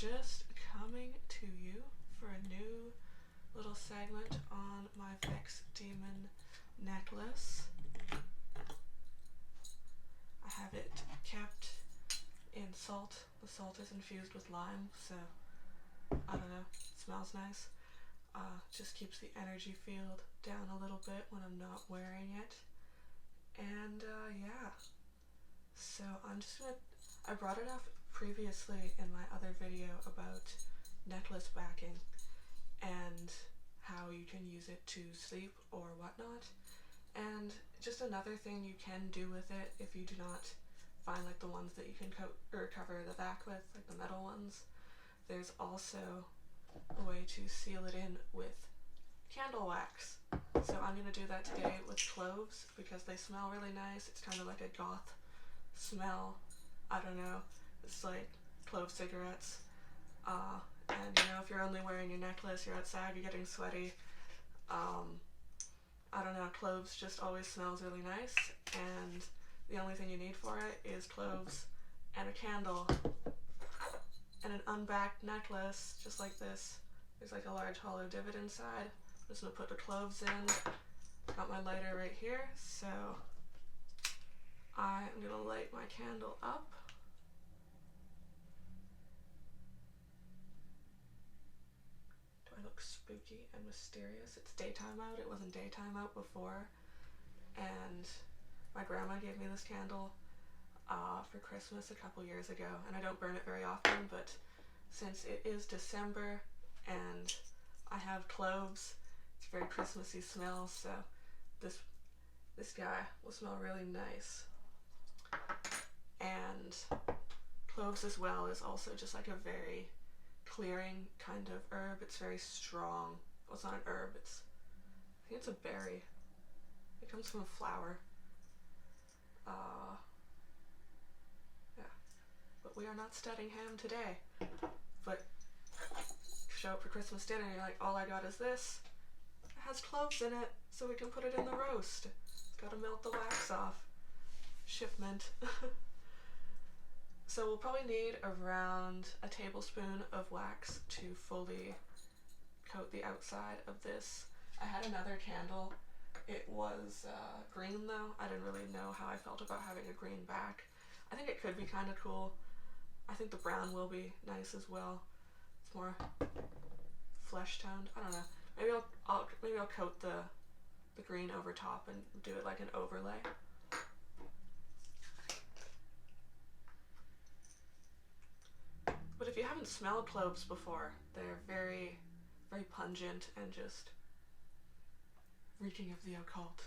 just coming to you for a new little segment on my Vex Demon necklace. I have it kept in salt. The salt is infused with lime, so I don't know, it smells nice. Just keeps the energy field down a little bit when I'm not wearing it. And yeah, so I brought it up previously in my other video about necklace backing and how you can use it to sleep or whatnot. And just another thing you can do with it if you do not find like the ones that you can coat or cover the back with, like the metal ones. There's also a way to seal it in with candle wax. So I'm going to do that today with cloves because they smell really nice. It's kind of like a goth smell. I don't know. It's like clove cigarettes. And you know, if you're only wearing your necklace, you're outside, you're getting sweaty. I don't know, cloves just always smells really nice, and the only thing you need for it is cloves and a candle and an unbacked necklace, just like this. There's like a large hollow divot inside. I'm just gonna put the cloves in. Got my lighter right here, so I'm gonna light my candle up. Do I look spooky and mysterious? It's daytime out. It wasn't daytime out before. And my grandma gave me this candle for Christmas a couple years ago, and I don't burn it very often, but since it is December and I have cloves, it's a very Christmassy smell, so this guy will smell really nice. And cloves as well is also just like a very clearing kind of herb. It's very strong. Well, it's not an herb, I think it's a berry. It comes from a flower. Yeah. But we are not studying ham today. But show up for Christmas dinner and you're like, all I got is this. It has cloves in it, so we can put it in the roast. Gotta melt the wax off. Shipment. So we'll probably need around a tablespoon of wax to fully coat the outside of this. I had another candle. It was green though. I didn't really know how I felt about having a green back. I think it could be kind of cool. I think the brown will be nice as well. It's more flesh toned. I don't know. Maybe I'll coat the green over top and do it like an overlay. But if you haven't smelled cloves before, they're very, very pungent and just reeking of the occult.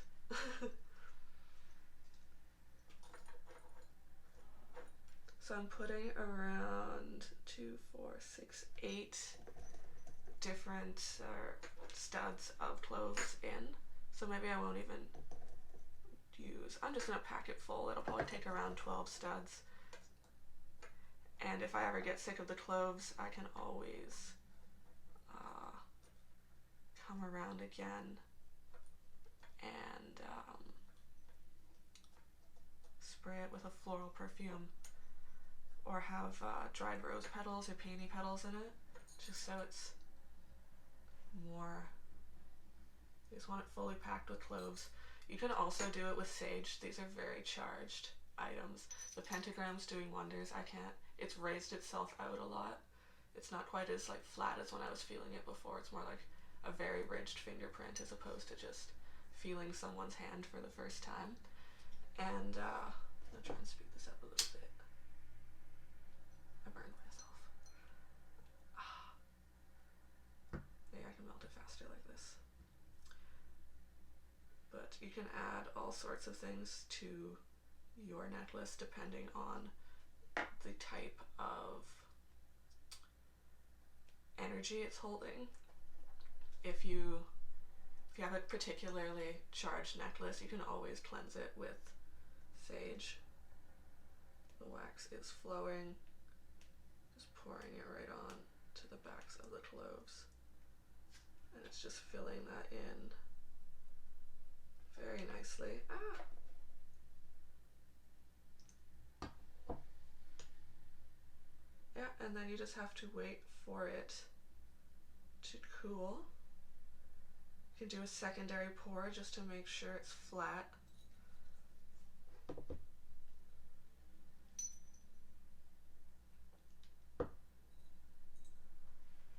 So I'm putting around 2, 4, 6, 8 different studs of cloves in. So maybe I won't even I'm just going to pack it full. It'll probably take around 12 studs. And if I ever get sick of the cloves, I can always come around again and spray it with a floral perfume, or have dried rose petals or peony petals in it, just so it's more, you just want it fully packed with cloves. You can also do it with sage. These are very charged items. The pentagram's doing wonders. It's raised itself out a lot. It's not quite as like flat as when I was feeling it before. It's more like a very ridged fingerprint as opposed to just feeling someone's hand for the first time. And I'm gonna try and speed this up a little bit. I burned myself. Maybe I can melt it faster like this. But you can add all sorts of things to your necklace depending on the type of energy it's holding. If you have a particularly charged necklace, you can always cleanse it with sage. The wax is flowing, just pouring it right on to the backs of the cloves, and it's just filling that in very nicely. Yeah, Yeah, and then you just have to wait for it to cool. You can do a secondary pour just to make sure it's flat.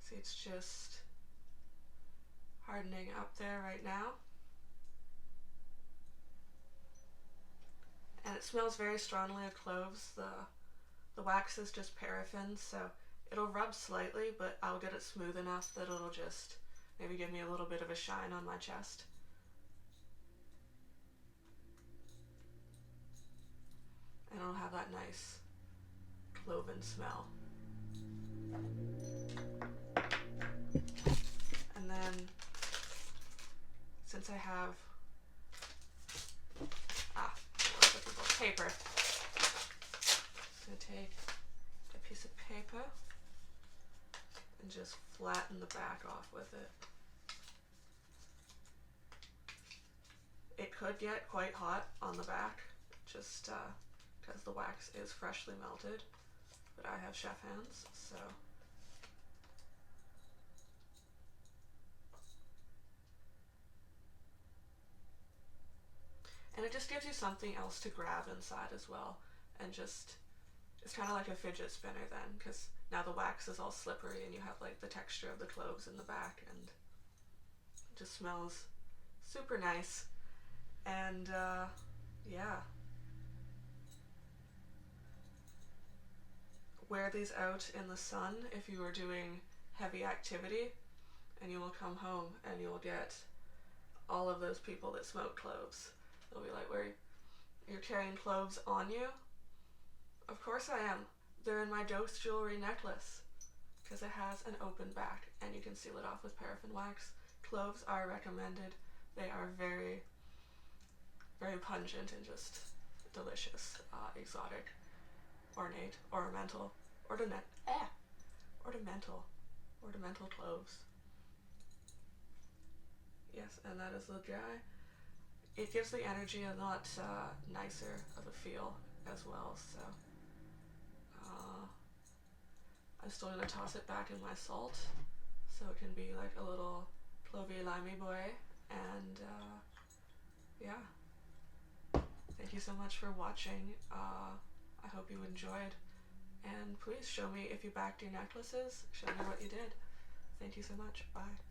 See, it's just hardening up there right now. And it smells very strongly of cloves. The wax is just paraffin, so it'll rub slightly, but I'll get it smooth enough that it'll just maybe give me a little bit of a shine on my chest. And it'll have that nice cloven smell. And then, since I have paper, I'm going to take a piece of paper and just flatten the back off with it. It could get quite hot on the back, just because the wax is freshly melted, but I have chef hands, so. And it just gives you something else to grab inside as well, and just, it's kind of like a fidget spinner then, because now the wax is all slippery and you have like the texture of the cloves in the back, and it just smells super nice. And yeah, wear these out in the sun if you are doing heavy activity, and you will come home and you will get all of those people that smoke cloves. They'll be like, where you're carrying cloves on you? Of course I am. They're in my dose jewelry necklace because it has an open back and you can seal it off with paraffin wax. Cloves are recommended. They are very, very pungent and just delicious, exotic, ornate, ornamental cloves. Yes, and that is the dry. It gives the energy a lot nicer of a feel as well, so I'm still going to toss it back in my salt so it can be like a little clovey limey boy. And yeah, thank you so much for watching. I hope you enjoyed, and please show me if you backed your necklaces. Show me what you did. Thank you so much. Bye.